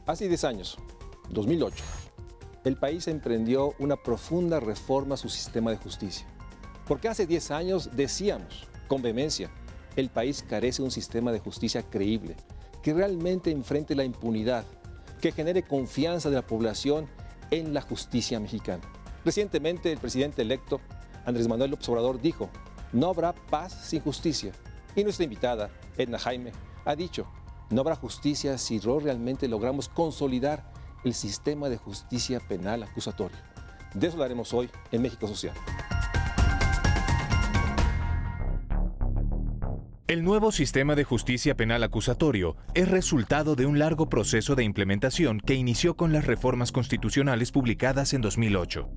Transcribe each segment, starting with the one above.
Hace 10 años, 2008, el país emprendió una profunda reforma a su sistema de justicia. Porque hace 10 años decíamos, con vehemencia, el país carece de un sistema de justicia creíble, que realmente enfrente la impunidad, que genere confianza de la población en la justicia mexicana. Recientemente, el presidente electo, Andrés Manuel López Obrador, dijo, no habrá paz sin justicia. Y nuestra invitada, Edna Jaime, ha dicho, no habrá justicia si realmente logramos consolidar el sistema de justicia penal acusatoria. De eso hablaremos hoy en México Social. El nuevo sistema de justicia penal acusatorio es resultado de un largo proceso de implementación que inició con las reformas constitucionales publicadas en 2008.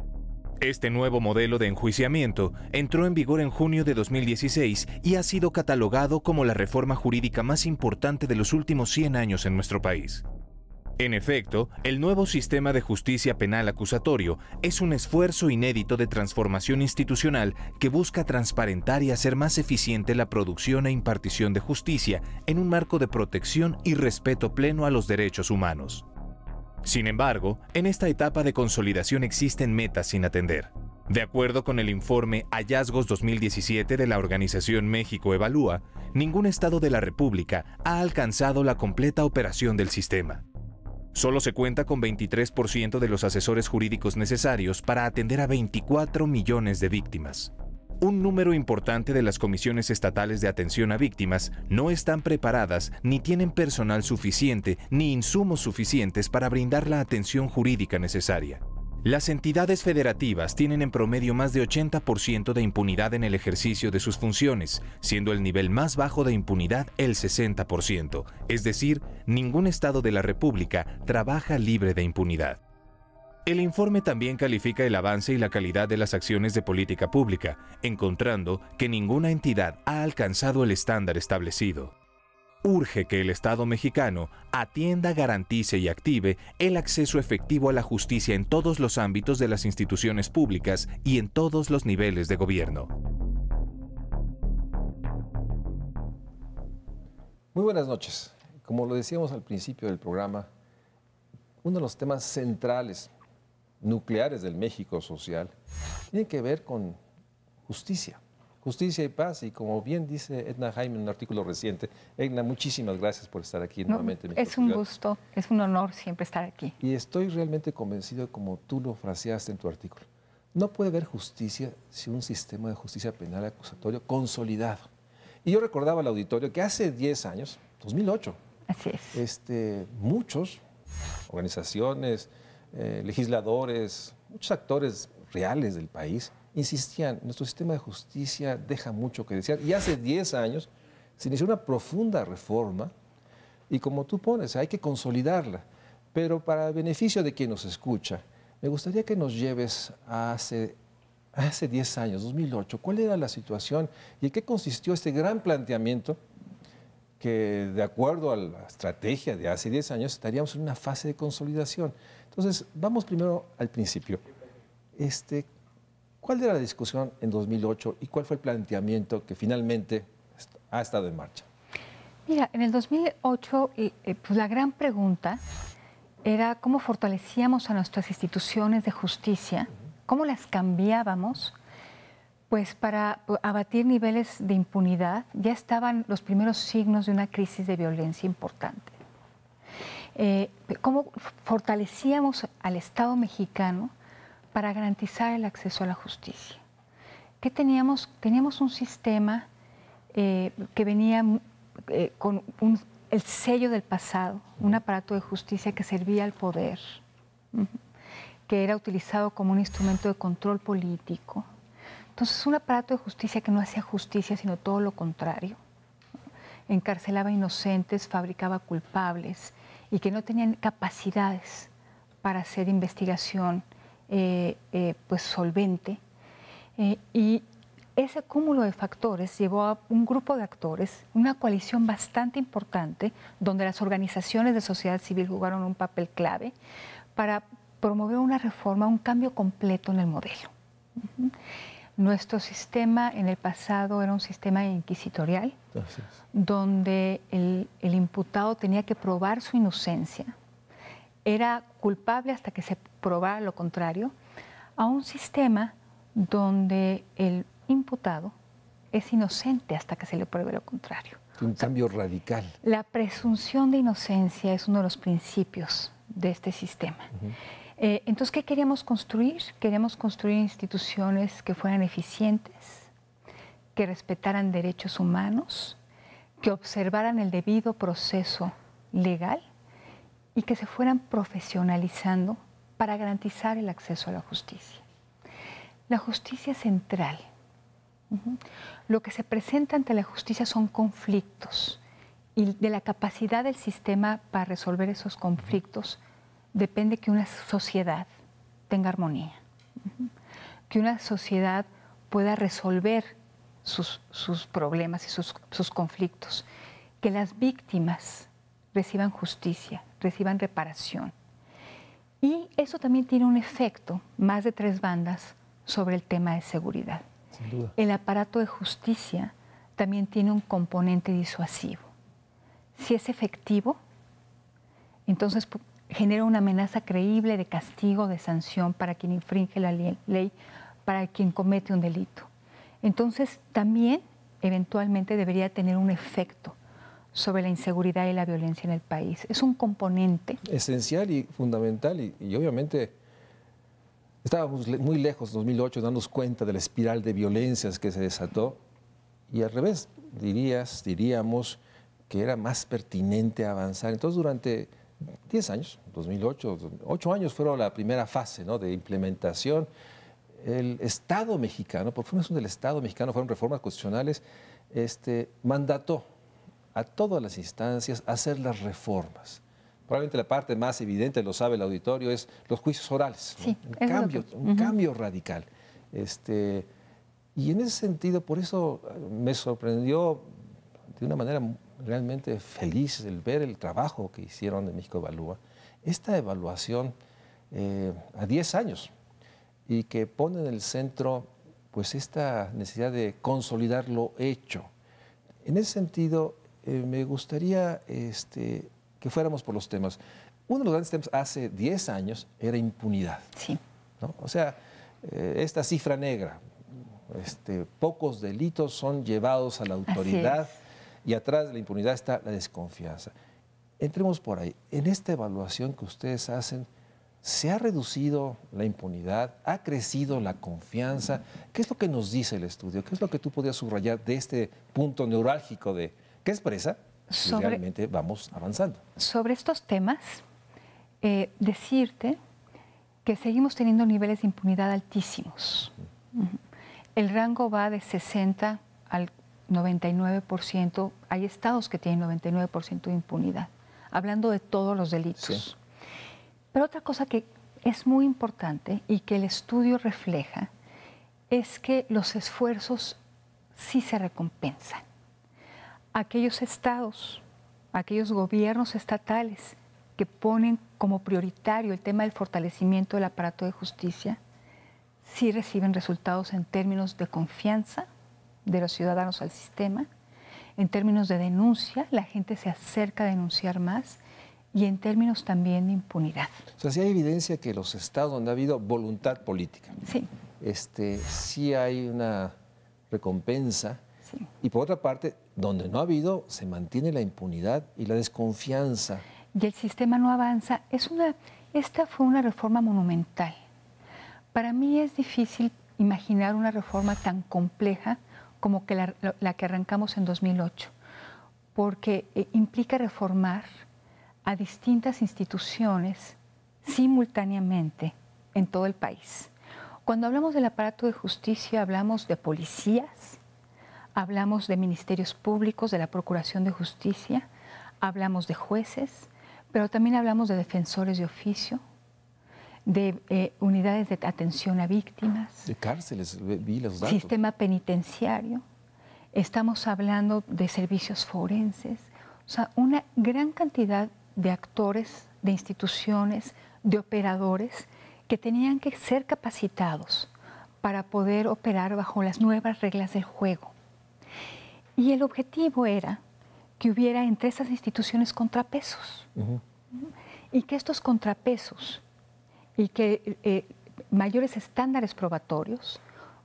Este nuevo modelo de enjuiciamiento entró en vigor en junio de 2016 y ha sido catalogado como la reforma jurídica más importante de los últimos 100 años en nuestro país. En efecto, el nuevo sistema de justicia penal acusatorio es un esfuerzo inédito de transformación institucional que busca transparentar y hacer más eficiente la producción e impartición de justicia en un marco de protección y respeto pleno a los derechos humanos. Sin embargo, en esta etapa de consolidación existen metas sin atender. De acuerdo con el informe Hallazgos 2017 de la organización México Evalúa, ningún estado de la República ha alcanzado la completa operación del sistema. Solo se cuenta con 23% de los asesores jurídicos necesarios para atender a 24 millones de víctimas. Un número importante de las comisiones estatales de atención a víctimas no están preparadas ni tienen personal suficiente ni insumos suficientes para brindar la atención jurídica necesaria. Las entidades federativas tienen en promedio más de 80% de impunidad en el ejercicio de sus funciones, siendo el nivel más bajo de impunidad el 60%, es decir, ningún estado de la República trabaja libre de impunidad. El informe también califica el avance y la calidad de las acciones de política pública, encontrando que ninguna entidad ha alcanzado el estándar establecido. Urge que el Estado mexicano atienda, garantice y active el acceso efectivo a la justicia en todos los ámbitos de las instituciones públicas y en todos los niveles de gobierno. Muy buenas noches. Como lo decíamos al principio del programa, uno de los temas centrales, nucleares del México social, tiene que ver con justicia. Justicia y paz, y como bien dice Edna Jaime en un artículo reciente, Edna, muchísimas gracias por estar aquí nuevamente. Es un gusto, es un honor siempre estar aquí. Y estoy realmente convencido, como tú lo fraseaste en tu artículo, no puede haber justicia sin un sistema de justicia penal acusatorio consolidado. Y yo recordaba al auditorio que hace 10 años, 2008, así es. Muchos, organizaciones, legisladores, muchos actores reales del país, insistían, nuestro sistema de justicia deja mucho que desear. Y hace 10 años se inició una profunda reforma y como tú pones, hay que consolidarla. Pero para beneficio de quien nos escucha, me gustaría que nos lleves a hace 10 años, 2008. ¿Cuál era la situación y en qué consistió este gran planteamiento que, de acuerdo a la estrategia de hace 10 años, estaríamos en una fase de consolidación? Entonces, vamos primero al principio. ¿Cuál era la discusión en 2008 y cuál fue el planteamiento que finalmente ha estado en marcha? Mira, en el 2008 pues la gran pregunta era cómo fortalecíamos a nuestras instituciones de justicia, cómo las cambiábamos, pues para abatir niveles de impunidad. Ya estaban los primeros signos de una crisis de violencia importante. Cómo fortalecíamos al Estado mexicano para garantizar el acceso a la justicia. ¿Qué teníamos? Teníamos un sistema que venía con el sello del pasado, un aparato de justicia que servía al poder, que era utilizado como un instrumento de control político. Entonces, un aparato de justicia que no hacía justicia, sino todo lo contrario. Encarcelaba inocentes, fabricaba culpables y que no tenían capacidades para hacer investigación pues solvente, y ese cúmulo de factores llevó a un grupo de actores, una coalición bastante importante, donde las organizaciones de sociedad civil jugaron un papel clave para promover una reforma, un cambio completo en el modelo. Nuestro sistema en el pasado era un sistema inquisitorial, donde el imputado tenía que probar su inocencia, era culpable hasta que se probara lo contrario, a un sistema donde el imputado es inocente hasta que se le pruebe lo contrario. Un cambio radical. La presunción de inocencia es uno de los principios de este sistema. Entonces, ¿qué queríamos construir? Queríamos construir instituciones que fueran eficientes, que respetaran derechos humanos, que observaran el debido proceso legal y que se fueran profesionalizando para garantizar el acceso a la justicia. La justicia es central. Lo que se presenta ante la justicia son conflictos y de la capacidad del sistema para resolver esos conflictos depende que una sociedad tenga armonía, que una sociedad pueda resolver sus problemas y sus conflictos, que las víctimas reciban justicia, reciban reparación. Y eso también tiene un efecto, más de 3 bandas, sobre el tema de seguridad. Sin duda. El aparato de justicia también tiene un componente disuasivo. Si es efectivo, entonces genera una amenaza creíble de castigo, de sanción para quien infringe la ley, para quien comete un delito. Entonces, también eventualmente debería tener un efecto sobre la inseguridad y la violencia en el país. Es un componente esencial y fundamental y obviamente estábamos muy lejos en 2008 dándonos cuenta de la espiral de violencias que se desató y al revés, diríamos que era más pertinente avanzar. Entonces durante 10 años, 2008, 8 años fueron la primera fase, ¿no?, de implementación. El Estado mexicano, por función del Estado mexicano, fueron reformas constitucionales, mandató a todas las instancias a hacer las reformas. Probablemente la parte más evidente, lo sabe el auditorio, es los juicios orales. Sí, ¿No? Un cambio radical. Y en ese sentido, por eso me sorprendió de una manera realmente feliz el ver el trabajo que hicieron de México Evalúa. Esta evaluación a 10 años y que pone en el centro pues esta necesidad de consolidar lo hecho. En ese sentido, me gustaría que fuéramos por los temas. Uno de los grandes temas hace 10 años era impunidad. Sí. ¿No? O sea, esta cifra negra, pocos delitos son llevados a la autoridad y atrás de la impunidad está la desconfianza. Entremos por ahí. En esta evaluación que ustedes hacen, ¿se ha reducido la impunidad? ¿Ha crecido la confianza? ¿Qué es lo que nos dice el estudio? ¿Qué es lo que tú podrías subrayar de este punto neurálgico de qué expresa si realmente vamos avanzando? Sobre estos temas, decirte que seguimos teniendo niveles de impunidad altísimos. El rango va de 60 al 99%. Hay estados que tienen 99% de impunidad, hablando de todos los delitos. Sí. Pero otra cosa que es muy importante y que el estudio refleja es que los esfuerzos sí se recompensan. Aquellos estados, aquellos gobiernos estatales que ponen como prioritario el tema del fortalecimiento del aparato de justicia, sí reciben resultados en términos de confianza de los ciudadanos al sistema, en términos de denuncia, la gente se acerca a denunciar más, y en términos también de impunidad. O sea, sí hay evidencia que los estados donde ha habido voluntad política, sí, sí hay una recompensa. Sí. Y por otra parte, donde no ha habido, se mantiene la impunidad y la desconfianza. Y el sistema no avanza. Esta fue una reforma monumental. Para mí es difícil imaginar una reforma tan compleja como que la que arrancamos en 2008, porque implica reformar a distintas instituciones simultáneamente en todo el país. Cuando hablamos del aparato de justicia, hablamos de policías, hablamos de ministerios públicos, de la Procuración de Justicia, hablamos de jueces, pero también hablamos de defensores de oficio, de unidades de atención a víctimas, de cárceles, vi los datos. Sistema penitenciario, estamos hablando de servicios forenses, o sea, una gran cantidad de actores, de instituciones, de operadores que tenían que ser capacitados para poder operar bajo las nuevas reglas del juego. Y el objetivo era que hubiera entre esas instituciones contrapesos. y que estos contrapesos y que mayores estándares probatorios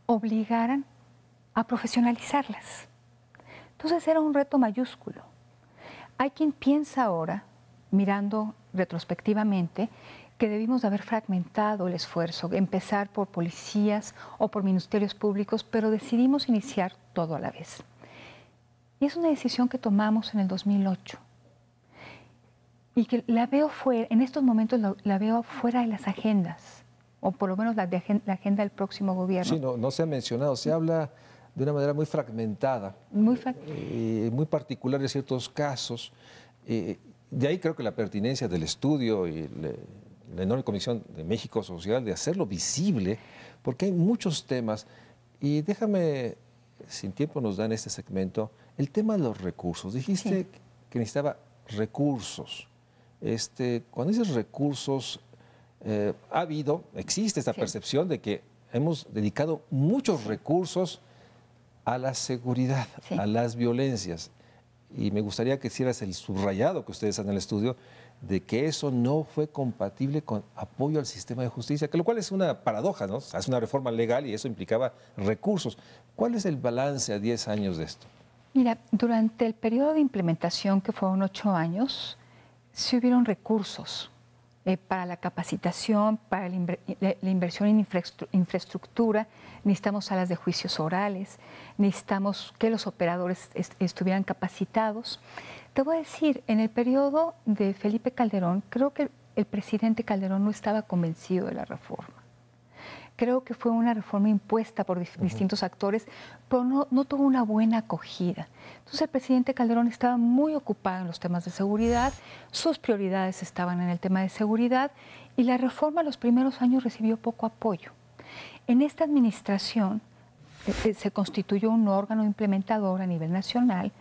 obligaran a profesionalizarlas. Entonces era un reto mayúsculo. Hay quien piensa ahora, mirando retrospectivamente, que debimos de haber fragmentado el esfuerzo, empezar por policías o por ministerios públicos, pero decidimos iniciar todo a la vez. Y es una decisión que tomamos en el 2008 y que la veo fuera, en estos momentos la veo fuera de las agendas, o por lo menos la agenda del próximo gobierno. Sí, no se ha mencionado, se habla de una manera muy fragmentada, muy particular en ciertos casos. De ahí creo que la pertinencia del estudio y la enorme Comisión de México Social de hacerlo visible, porque hay muchos temas. Y déjame, sin tiempo nos da en este segmento, el tema de los recursos. Dijiste que necesitaba recursos. Cuando dices recursos, existe esta percepción de que hemos dedicado muchos recursos a la seguridad, a las violencias. Y me gustaría que hicieras el subrayado que ustedes hacen en el estudio de que eso no fue compatible con apoyo al sistema de justicia, que lo cual es una paradoja, ¿no? Hace una reforma legal y eso implicaba recursos. ¿Cuál es el balance a 10 años de esto? Mira, durante el periodo de implementación, que fueron 8 años, sí hubieron recursos para la capacitación, para la inversión en infraestructura. Necesitamos salas de juicios orales, necesitamos que los operadores estuvieran capacitados. Te voy a decir, en el periodo de Felipe Calderón, creo que el presidente Calderón no estaba convencido de la reforma. Creo que fue una reforma impuesta por distintos actores, pero no tuvo una buena acogida. Entonces el presidente Calderón estaba muy ocupado en los temas de seguridad, sus prioridades estaban en el tema de seguridad y la reforma en los primeros años recibió poco apoyo. En esta administración se constituyó un órgano implementador a nivel nacional,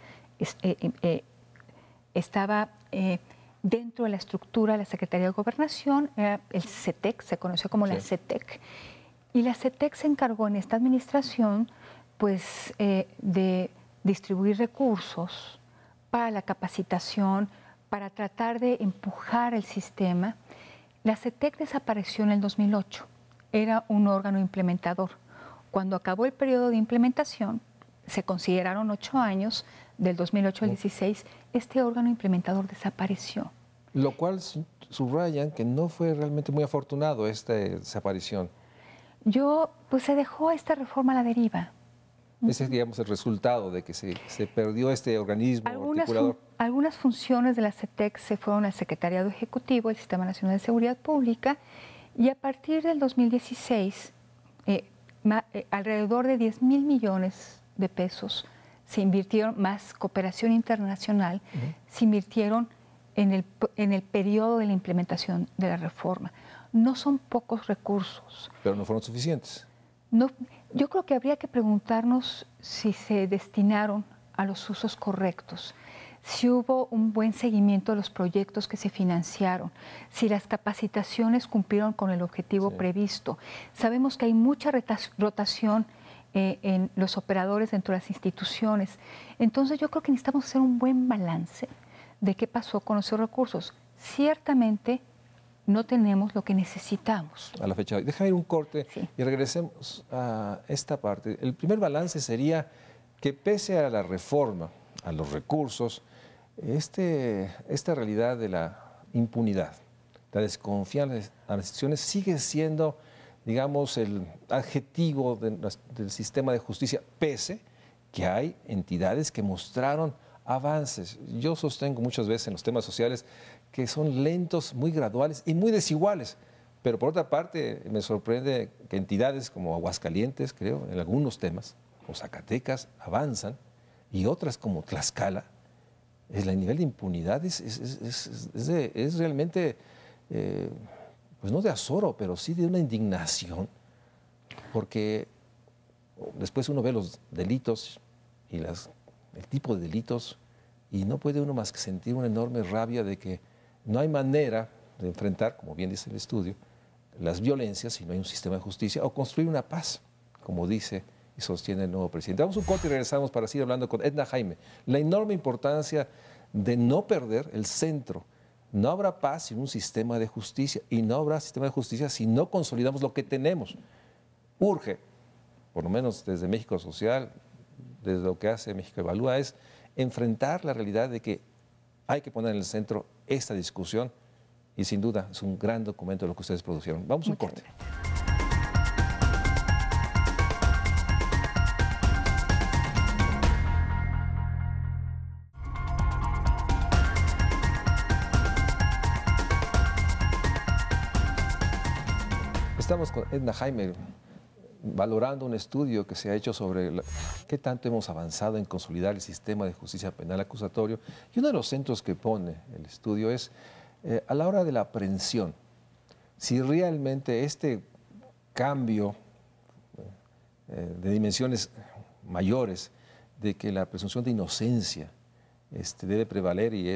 estaba dentro de la estructura de la Secretaría de Gobernación, era el CETEC, se conoció como la CETEC. Y la CETEC se encargó en esta administración pues, de distribuir recursos para la capacitación, para tratar de empujar el sistema. La CETEC desapareció en el 2008, era un órgano implementador. Cuando acabó el periodo de implementación, se consideraron 8 años, del 2008 al 2016, este órgano implementador desapareció. Lo cual subrayan que no fue realmente muy afortunado esta desaparición. Pues se dejó esta reforma a la deriva. Ese es, digamos, el resultado de que se perdió este organismo articulador. Algunas funciones de la CETEC se fueron al Secretariado Ejecutivo, el Sistema Nacional de Seguridad Pública, y a partir del 2016, alrededor de 10,000 millones de pesos se invirtieron, más cooperación internacional, se invirtieron en el periodo de la implementación de la reforma. No son pocos recursos. Pero no fueron suficientes. No, yo creo que habría que preguntarnos si se destinaron a los usos correctos, si hubo un buen seguimiento de los proyectos que se financiaron, si las capacitaciones cumplieron con el objetivo previsto. Sabemos que hay mucha rotación en los operadores dentro de las instituciones. Entonces yo creo que necesitamos hacer un buen balance de qué pasó con esos recursos. Ciertamente no tenemos lo que necesitamos. A la fecha. Déjame ir un corte y regresemos a esta parte. El primer balance sería que pese a la reforma, a los recursos, esta realidad de la impunidad, la desconfianza a las instituciones sigue siendo, digamos, el adjetivo del sistema de justicia, pese que hay entidades que mostraron avances. Yo sostengo muchas veces en los temas sociales que son lentos, muy graduales y muy desiguales. Pero por otra parte, me sorprende que entidades como Aguascalientes, creo, en algunos temas, o Zacatecas, avanzan, y otras como Tlaxcala, el nivel de impunidad es realmente, pues no de azoro, pero sí de una indignación, porque después uno ve los delitos y el tipo de delitos y no puede uno más que sentir una enorme rabia de que no hay manera de enfrentar, como bien dice el estudio, las violencias si no hay un sistema de justicia o construir una paz, como dice y sostiene el nuevo presidente. Damos un corte y regresamos para seguir hablando con Edna Jaime. La enorme importancia de no perder el centro No habrá paz sin un sistema de justicia, y no habrá sistema de justicia si no consolidamos lo que tenemos. Urge, por lo menos desde México Social, desde lo que hace México Evalúa, es enfrentar la realidad de que hay que poner en el centro esta discusión, y sin duda es un gran documento de lo que ustedes produjeron. Vamos a un corte. Estamos con Edna Jaime valorando un estudio que se ha hecho sobre qué tanto hemos avanzado en consolidar el sistema de justicia penal acusatorio. Y uno de los centros que pone el estudio es a la hora de la aprehensión, si realmente este cambio de dimensiones mayores, de que la presunción de inocencia debe prevaler y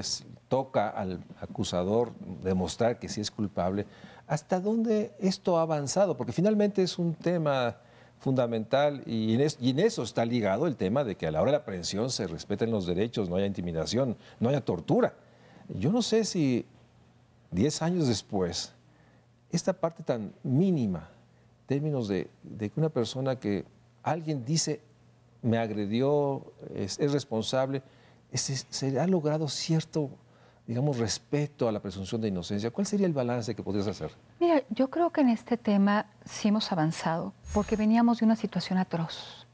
toca al acusador demostrar que sí es culpable, ¿hasta dónde esto ha avanzado? Porque finalmente es un tema fundamental y en eso está ligado el tema de que a la hora de la aprehensión se respeten los derechos, no haya intimidación, no haya tortura. Yo no sé si 10 años después, esta parte tan mínima, en términos de que una persona que alguien dice me agredió, es responsable, se ha logrado cierto, digamos, respeto a la presunción de inocencia. ¿Cuál sería el balance que podrías hacer? Mira, yo creo que en este tema sí hemos avanzado, porque veníamos de una situación atroz,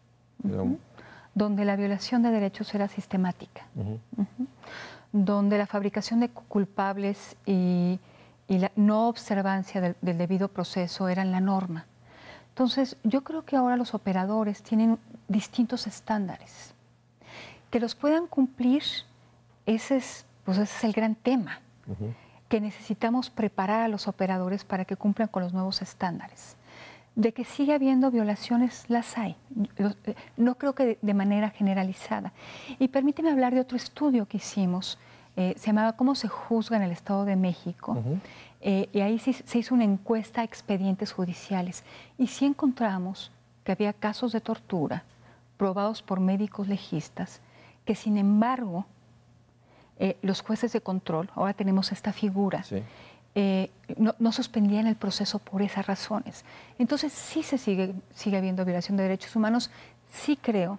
donde la violación de derechos era sistemática, donde la fabricación de culpables y la no observancia del debido proceso eran la norma. Entonces, yo creo que ahora los operadores tienen distintos estándares. Que los puedan cumplir, ese es el gran tema, que necesitamos preparar a los operadores para que cumplan con los nuevos estándares. De que sigue habiendo violaciones, las hay. No creo que de manera generalizada. Y permíteme hablar de otro estudio que hicimos, se llamaba ¿Cómo se juzga en el Estado de México? Y ahí se hizo una encuesta a expedientes judiciales. Y sí encontramos que había casos de tortura probados por médicos legistas, que sin embargo los jueces de control, ahora tenemos esta figura, sí, no suspendían el proceso por esas razones. Entonces sí se sigue habiendo violación de derechos humanos. Sí creo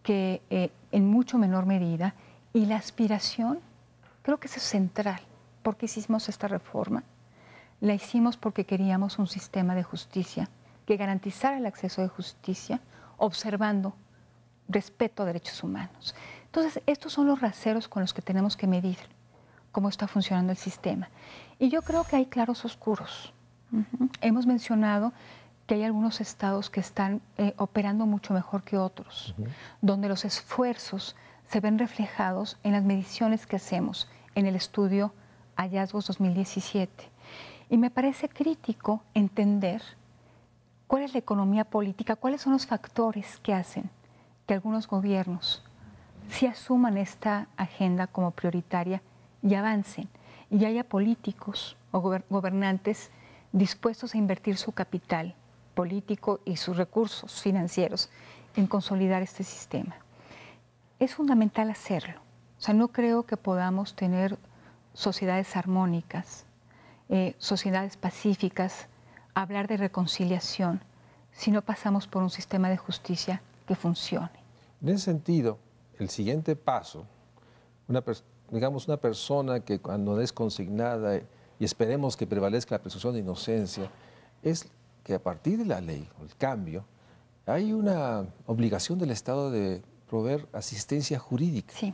que en mucho menor medida, y la aspiración, creo que eso es central. ¿Por qué hicimos esta reforma? La hicimos porque queríamos un sistema de justicia que garantizara el acceso de justicia, observando respeto a derechos humanos. Entonces, estos son los raseros con los que tenemos que medir cómo está funcionando el sistema. Y yo creo que hay claros oscuros. Hemos mencionado que hay algunos estados que están operando mucho mejor que otros, donde los esfuerzos se ven reflejados en las mediciones que hacemos en el estudio Hallazgos 2017. Y me parece crítico entender cuál es la economía política, cuáles son los factores que hacen que algunos gobiernos sí asuman esta agenda como prioritaria y avancen, y haya políticos o gobernantes dispuestos a invertir su capital político y sus recursos financieros en consolidar este sistema. Es fundamental hacerlo. O sea, no creo que podamos tener sociedades armónicas, sociedades pacíficas, hablar de reconciliación, si no pasamos por un sistema de justicia que funcione. En ese sentido, el siguiente paso, digamos una persona que cuando es consignada, y esperemos que prevalezca la presunción de inocencia, es que a partir de la ley, el cambio, hay una obligación del Estado de proveer asistencia jurídica. Sí.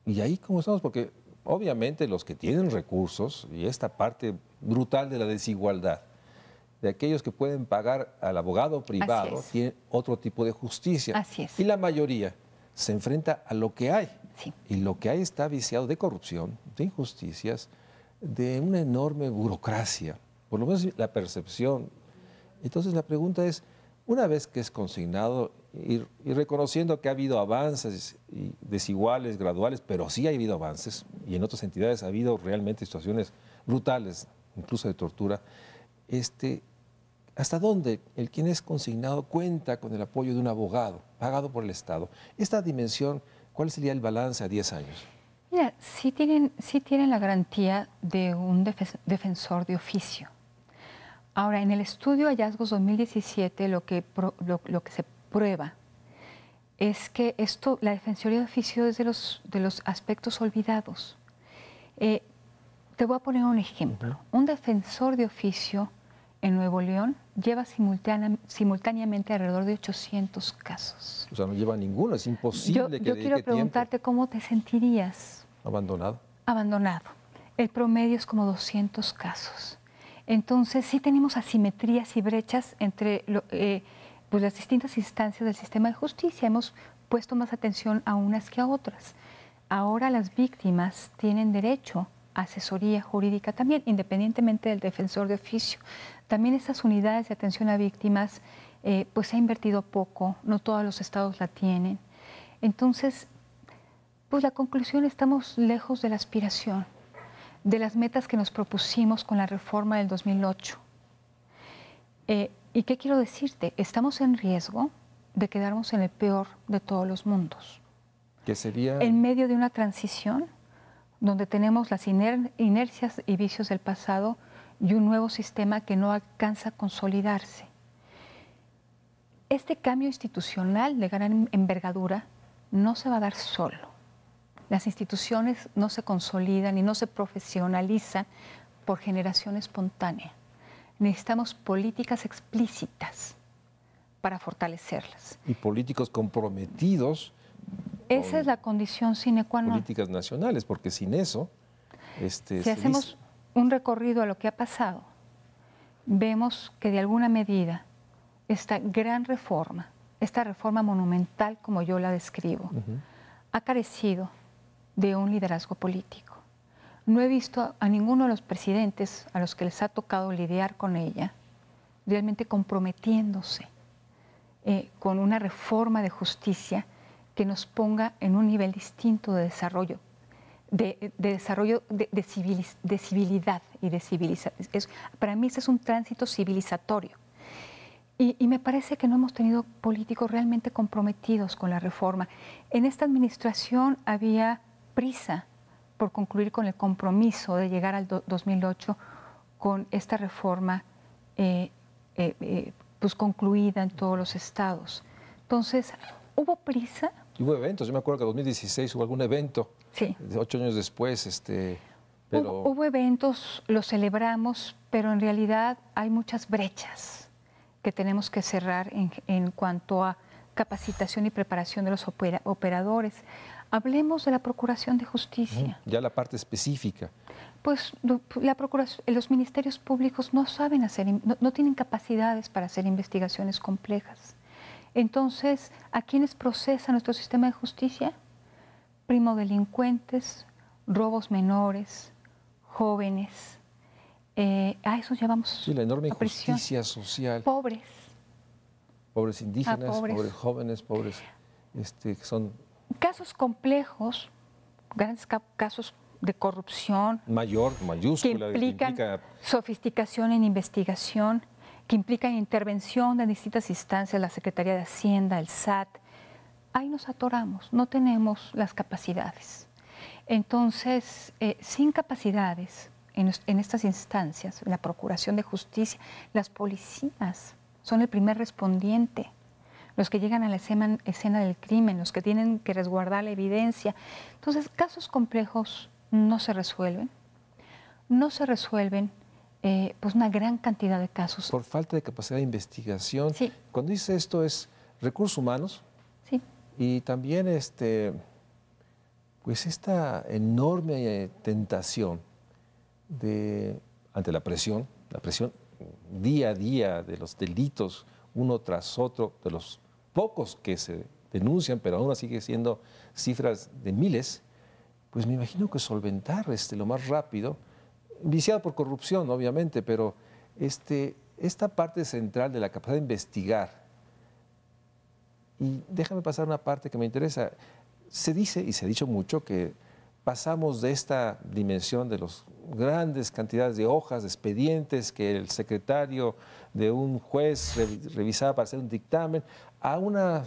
Y ahí cómo estamos, porque obviamente los que tienen recursos, y esta parte brutal de la desigualdad, de aquellos que pueden pagar al abogado privado, tienen otro tipo de justicia. Así es. Y la mayoría se enfrenta a lo que hay. Sí. Y lo que hay está viciado de corrupción, de injusticias, de una enorme burocracia, por lo menos la percepción. Entonces la pregunta es, una vez que es consignado y reconociendo que ha habido avances desiguales, graduales, pero sí ha habido avances, y en otras entidades ha habido realmente situaciones brutales, incluso de tortura, ¿hasta dónde el quien es consignado cuenta con el apoyo de un abogado pagado por el Estado? Esta dimensión, ¿cuál sería el balance a 10 años? Mira, sí tienen la garantía de un defensor de oficio. Ahora, en el estudio Hallazgos 2017, lo que se prueba es que la defensoría de oficio es de los aspectos olvidados. Te voy a poner un ejemplo. Un defensor de oficio en Nuevo León lleva simultáneamente alrededor de 800 casos. O sea, no lleva ninguno, es imposible que yo quiero preguntarte cómo te sentirías. Abandonado. Abandonado. El promedio es como 200 casos. Entonces, sí tenemos asimetrías y brechas entre pues las distintas instancias del sistema de justicia. Hemos puesto más atención a unas que a otras. Ahora las víctimas tienen derecho a asesoría jurídica también, independientemente del defensor de oficio. También estas unidades de atención a víctimas, pues se ha invertido poco, no todos los estados la tienen. Entonces, pues la conclusión, estamos lejos de la aspiración, de las metas que nos propusimos con la reforma del 2008. ¿Y qué quiero decirte? Estamos en riesgo de quedarnos en el peor de todos los mundos. ¿Qué sería? En medio de una transición donde tenemos las inercias y vicios del pasado y un nuevo sistema que no alcanza a consolidarse. Este cambio institucional de gran envergadura no se va a dar solo. Las instituciones no se consolidan y no se profesionalizan por generación espontánea. Necesitamos políticas explícitas para fortalecerlas. Y políticos comprometidos. Esa es la condición sine qua non. Políticas nacionales, porque sin eso... si hacemos un recorrido a lo que ha pasado, vemos que de alguna medida esta gran reforma, esta reforma monumental como yo la describo, ha carecido de un liderazgo político. No he visto a ninguno de los presidentes a los que les ha tocado lidiar con ella realmente comprometiéndose con una reforma de justicia que nos ponga en un nivel distinto de desarrollo, de civilidad y de civilización. Para mí ese es un tránsito civilizatorio. Y me parece que no hemos tenido políticos realmente comprometidos con la reforma. En esta administración había prisa por concluir con el compromiso de llegar al 2008 con esta reforma pues concluida en todos los estados. Entonces, ¿hubo prisa? Hubo eventos, yo me acuerdo que en 2016 hubo algún evento, sí. 8 años después. Pero... Hubo eventos, los celebramos, pero en realidad hay muchas brechas que tenemos que cerrar en cuanto a capacitación y preparación de los operadores. Hablemos de la Procuración de Justicia. Ya la parte específica. Pues los ministerios públicos no saben no tienen capacidades para hacer investigaciones complejas. Entonces, ¿a quiénes procesa nuestro sistema de justicia? Primodelincuentes, robos menores, jóvenes. A eso llevamos. Sí, la enorme injusticia social. Pobres. Pobres indígenas, pobres jóvenes, pobres que son... Casos complejos, grandes casos de corrupción. Mayúscula. Que implica sofisticación en investigación, que implican intervención de distintas instancias, la Secretaría de Hacienda, el SAT. Ahí nos atoramos, no tenemos las capacidades. Entonces, sin capacidades en estas instancias, la Procuración de Justicia, las policías son el primer respondiente, los que llegan a la escena del crimen, los que tienen que resguardar la evidencia. Entonces, casos complejos no se resuelven. No se resuelven pues una gran cantidad de casos. Por falta de capacidad de investigación. Sí. Cuando dice esto es recursos humanos. Sí. Y también pues esta enorme tentación ante la presión día a día de los delitos uno tras otro, de los pocos que se denuncian, pero aún sigue siendo cifras de miles, pues me imagino que solventar lo más rápido, viciado por corrupción, obviamente, pero esta parte central de la capacidad de investigar. Y déjame pasar una parte que me interesa. Se dice, y se ha dicho mucho, que pasamos de esta dimensión de las grandes cantidades de hojas, de expedientes que el secretario de un juez revisaba para hacer un dictamen, a una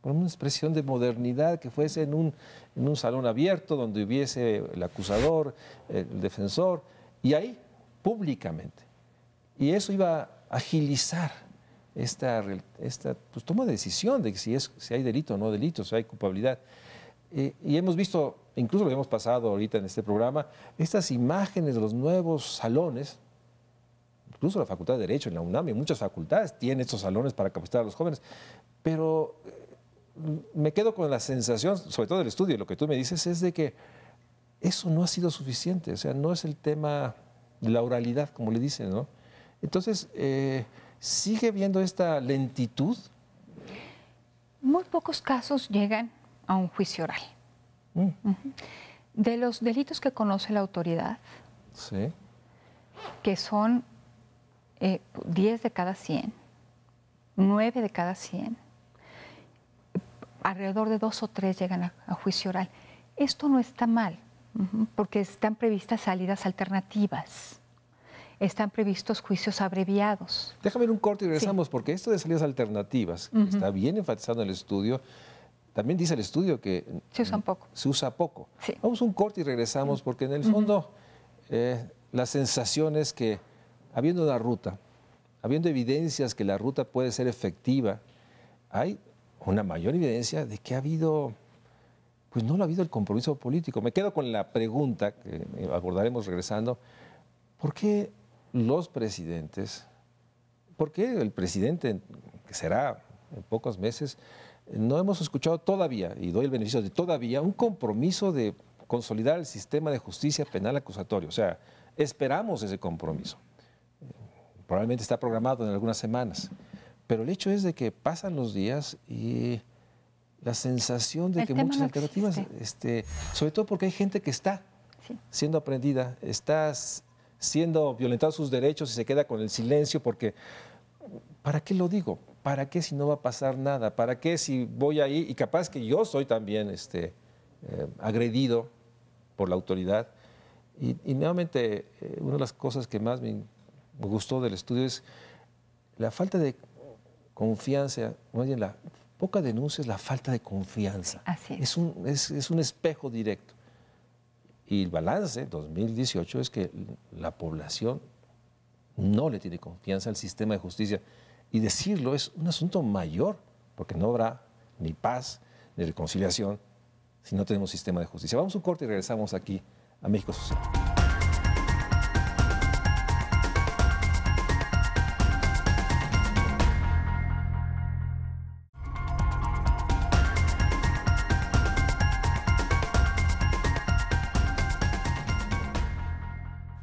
por una expresión de modernidad que fuese en un salón abierto donde hubiese el acusador, el defensor, y ahí, públicamente. Y eso iba a agilizar esta pues, toma de decisión de si hay delito o no delito, si hay culpabilidad. Y hemos visto, incluso lo hemos pasado ahorita en este programa, estas imágenes de los nuevos salones, incluso la Facultad de Derecho en la UNAM y muchas facultades tienen estos salones para capacitar a los jóvenes, pero me quedo con la sensación, sobre todo del estudio, lo que tú me dices es de que eso no ha sido suficiente, o sea, no es el tema de la oralidad, como le dicen, ¿no? Entonces, ¿sigue habiendo esta lentitud? Muy pocos casos llegan a un juicio oral. De los delitos que conoce la autoridad, sí, que son 10 de cada 100, 9 de cada 100, alrededor de 2 o 3 llegan a juicio oral. Esto no está mal, porque están previstas salidas alternativas. Están previstos juicios abreviados. Déjame ir un corte y regresamos, sí, porque esto de salidas alternativas, está bien enfatizado en el estudio, también dice el estudio que se usan poco. Se usa poco. Sí. Vamos a un corte y regresamos, porque en el fondo la sensación es que habiendo una ruta, habiendo evidencias que la ruta puede ser efectiva, hay una mayor evidencia de que ha habido, pues no ha habido el compromiso político. Me quedo con la pregunta que abordaremos regresando, ¿por qué los presidentes, por qué el presidente, que será en pocos meses, no hemos escuchado todavía, y doy el beneficio de todavía, un compromiso de consolidar el sistema de justicia penal acusatorio? O sea, esperamos ese compromiso. Probablemente está programado en algunas semanas. Pero el hecho es de que pasan los días y la sensación de que muchas alternativas, sobre todo porque hay gente que está siendo aprendida, está siendo violentados sus derechos y se queda con el silencio porque, ¿para qué lo digo? ¿Para qué si no va a pasar nada? ¿Para qué si voy ahí y capaz que yo soy también agredido por la autoridad? Y nuevamente, una de las cosas que más me gustó del estudio es la falta de confianza, más bien la poca denuncia es la falta de confianza. Así es. Es un espejo directo. Y el balance 2018 es que la población no le tiene confianza al sistema de justicia. Y decirlo es un asunto mayor, porque no habrá ni paz ni reconciliación si no tenemos sistema de justicia. Vamos a un corte y regresamos aquí a México Social.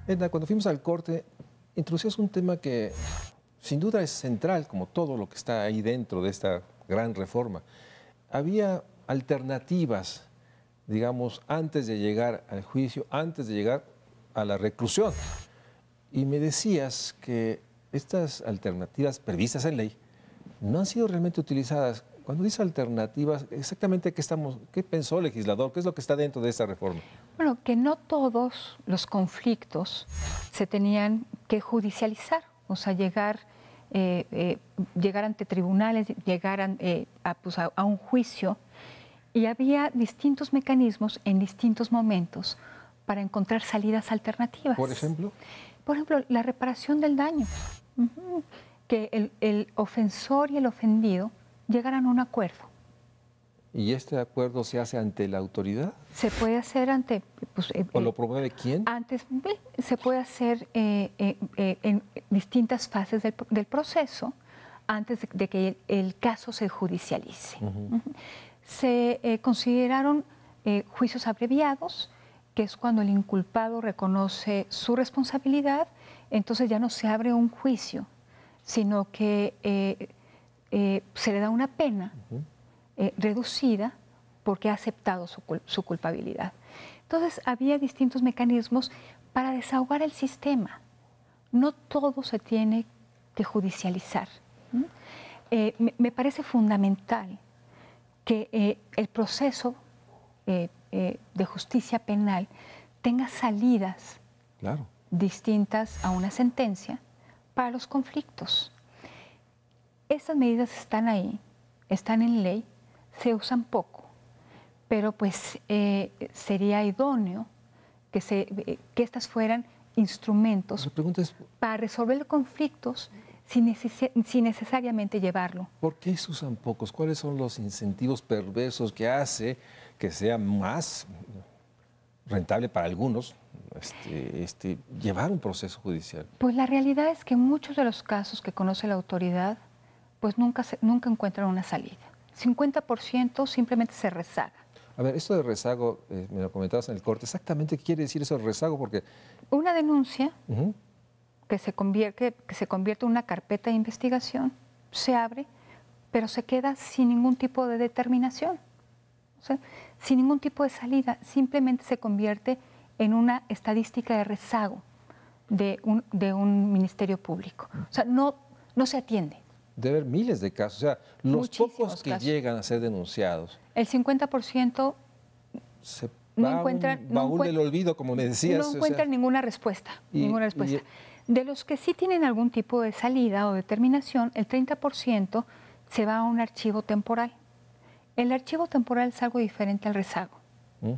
Edna, cuando fuimos al corte, introducías un tema que sin duda es central, como todo lo que está ahí dentro de esta gran reforma. Había alternativas, digamos, antes de llegar al juicio, antes de llegar a la reclusión. Y me decías que estas alternativas previstas en ley no han sido realmente utilizadas. Cuando dice alternativas, exactamente qué pensó el legislador, qué es lo que está dentro de esta reforma. Bueno, que no todos los conflictos se tenían que judicializar, o sea, llegar ante tribunales, llegar a un juicio, y había distintos mecanismos en distintos momentos para encontrar salidas alternativas. ¿Por ejemplo? Por ejemplo, la reparación del daño, que el ofensor y el ofendido llegaran a un acuerdo. ¿Y este acuerdo se hace ante la autoridad? Se puede hacer ante... ¿O lo promueve quién? Se puede hacer en distintas fases del proceso antes de que el caso se judicialice. Se consideraron juicios abreviados, que es cuando el inculpado reconoce su responsabilidad, entonces ya no se abre un juicio, sino que se le da una pena reducida porque ha aceptado su culpabilidad. Entonces había distintos mecanismos para desahogar el sistema. No todo se tiene que judicializar. Me parece fundamental que el proceso de justicia penal tenga salidas distintas a una sentencia para los conflictos. Estas medidas están ahí, están en ley, se usan poco, pero pues sería idóneo que estas fueran instrumentos La pregunta es, para resolver conflictos sin necesariamente llevarlo. ¿por qué se usan pocos? ¿Cuáles son los incentivos perversos que hace que sea más rentable para algunos llevar un proceso judicial? Pues la realidad es que muchos de los casos que conoce la autoridad pues nunca encuentran una salida. 50% simplemente se rezaga. A ver, esto de rezago, me lo comentabas en el corte, exactamente qué quiere decir eso de rezago, porque... Una denuncia que se convierte en una carpeta de investigación, se abre, pero se queda sin ningún tipo de determinación, o sea, sin ningún tipo de salida, simplemente se convierte en una estadística de rezago de un ministerio público. O sea, no se atiende. Debe haber miles de casos, o sea, los Muchísimos pocos que casos. Llegan a ser denunciados. El 50% Se no va a encuentran, un baúl del olvido, como me decías. no encuentran ninguna respuesta. Y- De los que sí tienen algún tipo de salida o determinación, el 30% se va a un archivo temporal. El archivo temporal es algo diferente al rezago. ¿Mm?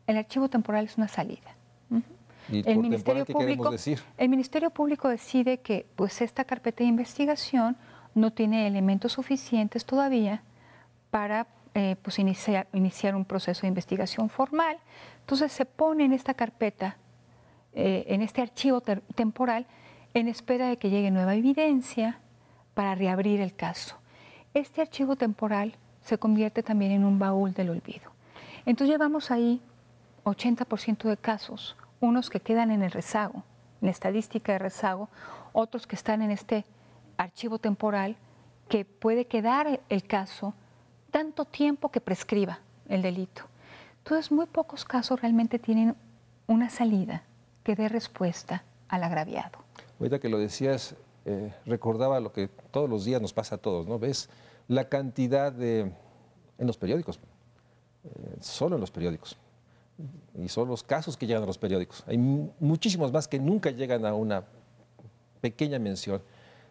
El archivo temporal es una salida. ¿Y por temporal qué queremos decir? El Ministerio Público decide que pues, esta carpeta de investigación no tiene elementos suficientes todavía para pues iniciar un proceso de investigación formal. Entonces se pone en esta carpeta, en este archivo temporal, en espera de que llegue nueva evidencia para reabrir el caso. Este archivo temporal se convierte también en un baúl del olvido. Entonces llevamos ahí 80% de casos, unos que quedan en el rezago, en la estadística de rezago, otros que están en este archivo temporal, que puede quedar el caso tanto tiempo que prescriba el delito. Entonces, muy pocos casos realmente tienen una salida que dé respuesta al agraviado. Ahorita que lo decías, recordaba lo que todos los días nos pasa a todos, ¿no? Ves la cantidad en los periódicos, solo en los periódicos, y son los casos que llegan a los periódicos. Hay muchísimos más que nunca llegan a una pequeña mención.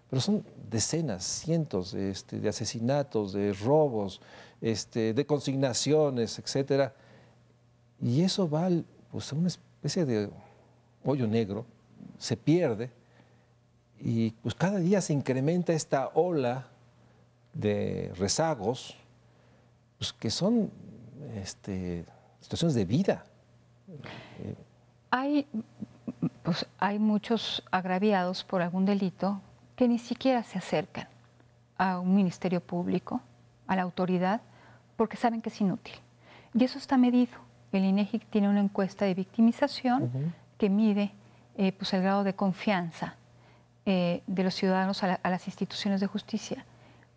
Pero son decenas, cientos de asesinatos, de robos, de consignaciones, etcétera. Y eso va pues, a una especie de hoyo negro, se pierde, y pues cada día se incrementa esta ola de rezagos, pues, que son situaciones de vida. Hay muchos agraviados por algún delito que ni siquiera se acercan a un ministerio público, a la autoridad, porque saben que es inútil. Y eso está medido. El INEGI tiene una encuesta de victimización que mide pues el grado de confianza de los ciudadanos a las instituciones de justicia.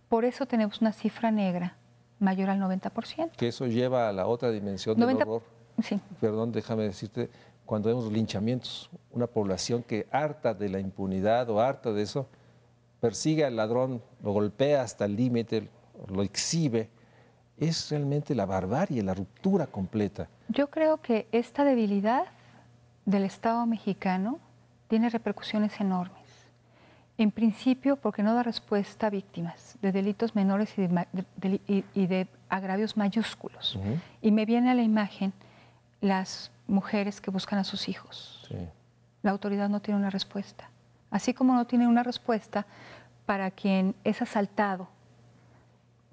Por eso tenemos una cifra negra mayor al 90%. Que eso lleva a la otra dimensión del horror. Sí. Perdón, déjame decirte, cuando vemos los linchamientos, una población que harta de la impunidad o harta de eso, persigue al ladrón, lo golpea hasta el límite, lo exhibe, es realmente la barbarie, la ruptura completa. Yo creo que esta debilidad del Estado mexicano tiene repercusiones enormes. En principio, porque no da respuesta a víctimas de delitos menores y de agravios mayúsculos. Y me viene a la imagen las mujeres que buscan a sus hijos. Sí. La autoridad no tiene una respuesta. Así como no tiene una respuesta para quien es asaltado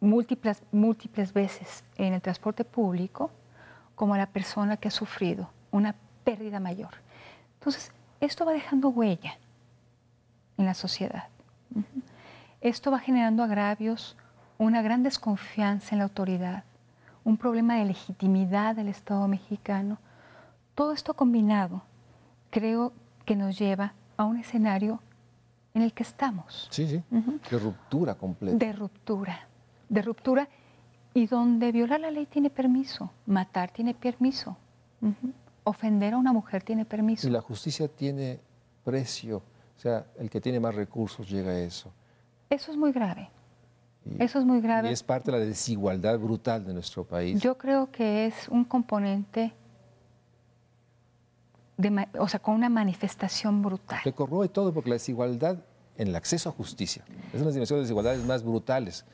múltiples veces en el transporte público, como a la persona que ha sufrido una pérdida mayor. Entonces, esto va dejando huella en la sociedad. Esto va generando agravios, una gran desconfianza en la autoridad, un problema de legitimidad del Estado mexicano. Todo esto combinado creo que nos lleva a un escenario en el que estamos. Sí, sí, de ruptura completa. De ruptura, y donde violar la ley tiene permiso, matar tiene permiso, ofender a una mujer tiene permiso. Y la justicia tiene precio, o sea, el que tiene más recursos llega a eso. Eso es muy grave. Eso es muy grave. Y es parte de la desigualdad brutal de nuestro país. Yo creo que es un componente, con una manifestación brutal. Se corroe todo porque la desigualdad en el acceso a justicia es una de las dimensiones de desigualdades más brutales.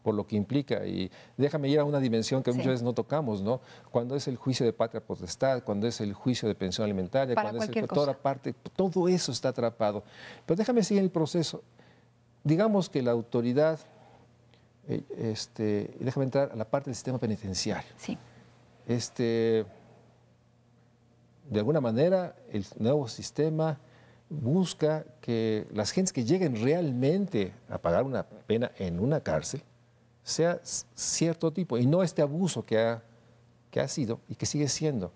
por lo que implica. Y déjame ir a una dimensión que Sí. muchas veces no tocamos, ¿no? Cuando es el juicio de patria potestad, cuando es el juicio de pensión alimentaria, Para cuando es cualquier toda la cosa. parte, todo eso está atrapado. Pero déjame seguir el proceso. Digamos que la autoridad, déjame entrar a la parte del sistema penitenciario. Sí. De alguna manera, el nuevo sistema busca que las gentes que lleguen realmente a pagar una pena en una cárcel sea cierto tipo y no este abuso que ha sido y que sigue siendo.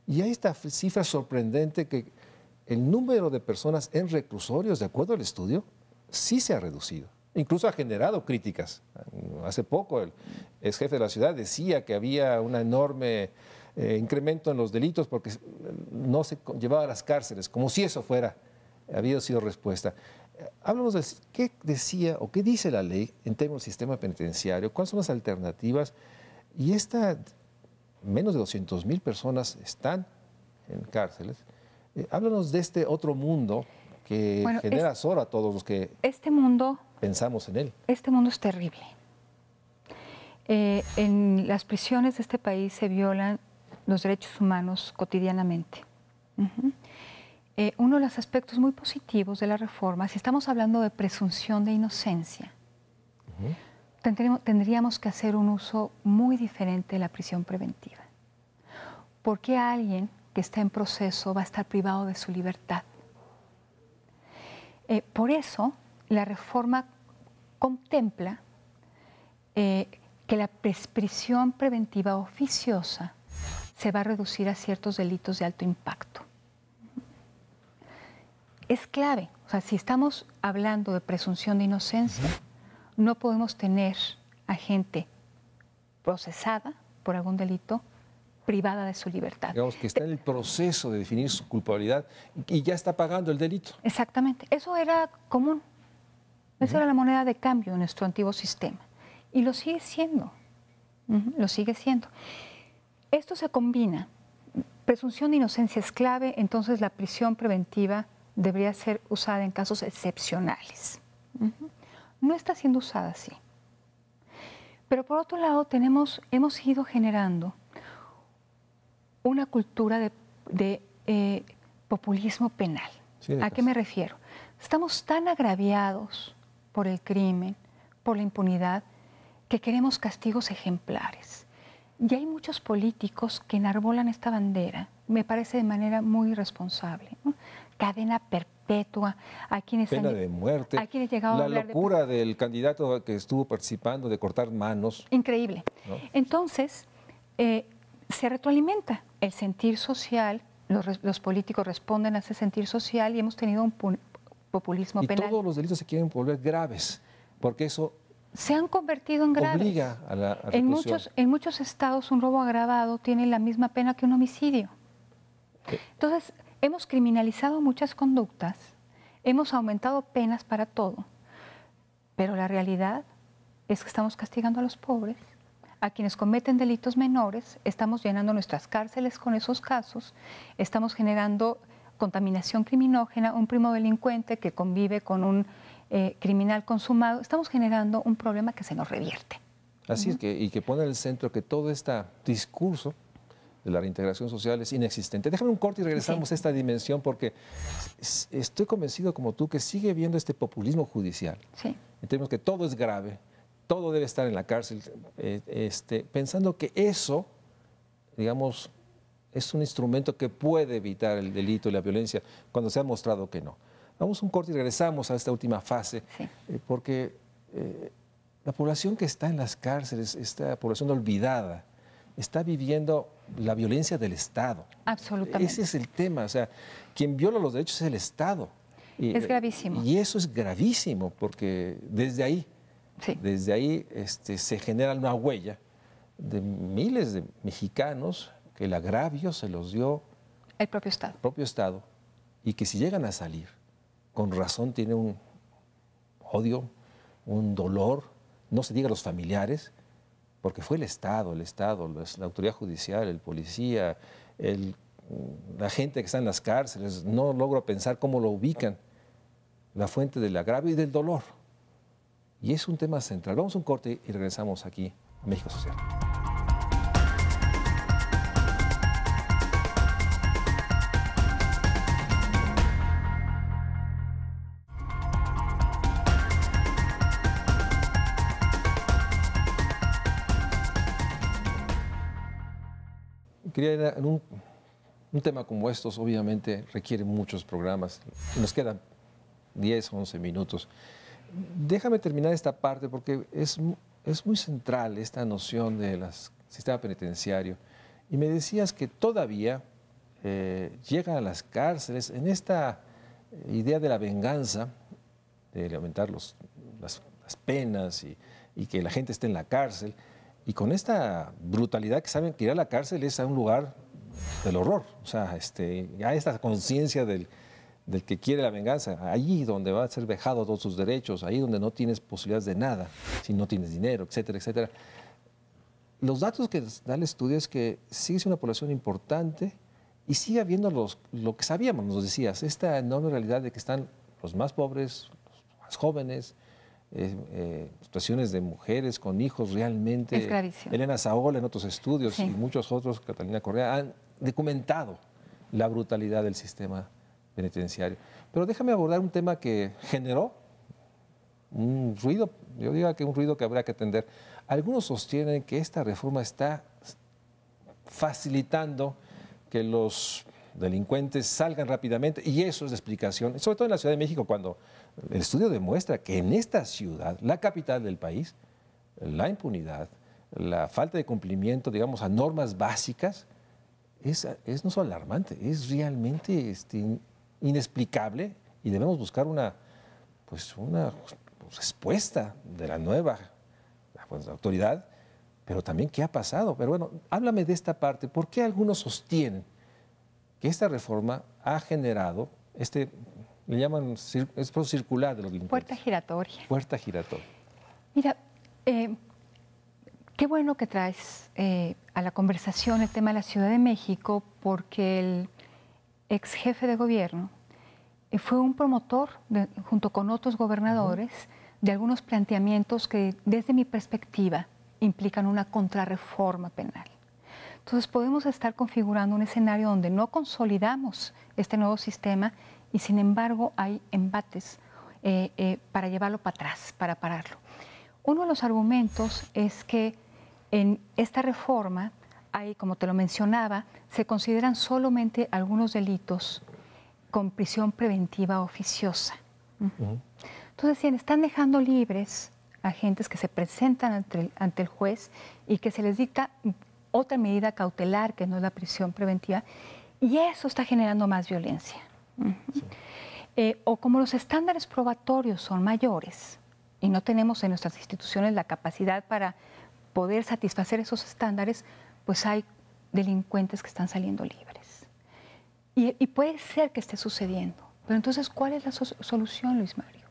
Y hay esta cifra sorprendente que el número de personas en reclusorios, de acuerdo al estudio, sí se ha reducido. Incluso ha generado críticas. Hace poco el ex jefe de la ciudad decía que había un enorme incremento en los delitos porque no se llevaba a las cárceles, como si eso había sido respuesta. Háblanos de qué decía o qué dice la ley en términos del sistema penitenciario, cuáles son las alternativas. Y menos de 200,000 personas están en cárceles. Háblanos de este otro mundo que genera azor a todos los que pensamos en él. Este mundo es terrible. En las prisiones de este país se violan los derechos humanos cotidianamente. Uno de los aspectos muy positivos de la reforma, si estamos hablando de presunción de inocencia, tendríamos que hacer un uso muy diferente de la prisión preventiva. ¿Por qué alguien que está en proceso va a estar privado de su libertad? Por eso, la reforma contempla que la prisión preventiva oficiosa se va a reducir a ciertos delitos de alto impacto. Es clave, o sea, si estamos hablando de presunción de inocencia, no podemos tener a gente procesada por algún delito privada de su libertad. Digamos que está en el proceso de definir su culpabilidad y ya está pagando el delito. Exactamente, eso era común, esa era la moneda de cambio en nuestro antiguo sistema y lo sigue siendo, lo sigue siendo. Esto se combina, presunción de inocencia es clave, entonces la prisión preventiva debería ser usada en casos excepcionales. No está siendo usada así. Pero por otro lado, hemos ido generando una cultura de populismo penal. ¿A qué me refiero? Estamos tan agraviados por el crimen, por la impunidad, que queremos castigos ejemplares. Y hay muchos políticos que enarbolan esta bandera, me parece de manera muy irresponsable, ¿no? Cadena perpetua, a quienes pena de muerte, a quienes llegado la locura del candidato que estuvo participando de cortar manos. Increíble. ¿No? Entonces, se retroalimenta el sentir social, los políticos responden a ese sentir social y hemos tenido un populismo penal. Y todos los delitos se quieren volver graves, porque eso se han convertido en graves. Obliga a la reclusión. En muchos estados un robo agravado tiene la misma pena que un homicidio. Entonces, hemos criminalizado muchas conductas, hemos aumentado penas para todo, pero la realidad es que estamos castigando a los pobres, a quienes cometen delitos menores, estamos llenando nuestras cárceles con esos casos, estamos generando contaminación criminógena, un primo delincuente que convive con un criminal consumado, estamos generando un problema que se nos revierte. Así es y que pone en el centro que todo este discurso de la reintegración social es inexistente. Déjame un corte y regresamos a esta dimensión porque estoy convencido como tú que sigue habiendo este populismo judicial. Sí. En términos que todo es grave, todo debe estar en la cárcel, pensando que eso, digamos, es un instrumento que puede evitar el delito y la violencia cuando se ha mostrado que no. Vamos a un corte y regresamos a esta última fase, porque la población que está en las cárceles, esta población olvidada, está viviendo la violencia del Estado. Absolutamente. Ese es el tema, o sea, quien viola los derechos es el Estado. Es gravísimo. Y eso es gravísimo, porque desde ahí se genera una huella de miles de mexicanos que el agravio se los dio el propio Estado. El propio Estado, y que si llegan a salir, con razón tiene un odio, un dolor, no se diga los familiares, porque fue el Estado, la autoridad judicial, el policía, la gente que está en las cárceles, no logro pensar cómo lo ubican, la fuente del agravio y del dolor. Y es un tema central. Vamos a un corte y regresamos aquí a México Social. Quería ir en un tema como estos, obviamente, requiere muchos programas. Nos quedan 10, 11 minutos. Déjame terminar esta parte porque es muy central esta noción del sistema penitenciario. Y me decías que todavía llegan a las cárceles en esta idea de la venganza, de aumentar las penas y que la gente esté en la cárcel. Y con esta brutalidad que saben que ir a la cárcel es a un lugar del horror. O sea, ya esta conciencia del que quiere la venganza, allí donde va a ser vejado todos sus derechos, ahí donde no tienes posibilidades de nada, si no tienes dinero, etcétera, etcétera. Los datos que da el estudio es que sigue siendo una población importante y sigue habiendo lo que sabíamos, nos decías, esta enorme realidad de que están los más pobres, los más jóvenes, situaciones de mujeres con hijos realmente. Es gravísimo. Elena Saola en otros estudios sí. Y muchos otros, Catalina Correa, han documentado la brutalidad del sistema penitenciario. Pero déjame abordar un tema que generó un ruido, yo digo que un ruido que habrá que atender. Algunos sostienen que esta reforma está facilitando que los delincuentes salgan rápidamente y eso es la explicación, sobre todo en la Ciudad de México, cuando el estudio demuestra que en esta ciudad, la capital del país, la impunidad, la falta de cumplimiento, digamos, a normas básicas, es no solo alarmante, es realmente inexplicable y debemos buscar una respuesta de la nueva autoridad, pero también qué ha pasado. Pero bueno, háblame de esta parte. ¿Por qué algunos sostienen que esta reforma ha generado le llaman es proceso circular de los delincuentes? Puerta giratoria. Puerta giratoria. Mira, qué bueno que traes a la conversación el tema de la Ciudad de México, porque el ex jefe de gobierno fue un promotor, junto con otros gobernadores, de algunos planteamientos que, desde mi perspectiva, implican una contrarreforma penal. Entonces podemos estar configurando un escenario donde no consolidamos este nuevo sistema y sin embargo hay embates para llevarlo para atrás, para pararlo. Uno de los argumentos es que en esta reforma hay, como te lo mencionaba, se consideran solamente algunos delitos con prisión preventiva oficiosa. Entonces decían, están dejando libres a agentes que se presentan ante el juez y que se les dicta otra medida cautelar que no es la prisión preventiva, y eso está generando más violencia. O como los estándares probatorios son mayores y no tenemos en nuestras instituciones la capacidad para poder satisfacer esos estándares, pues hay delincuentes que están saliendo libres. Y puede ser que esté sucediendo, pero entonces, ¿cuál es la solución, Luis Mario?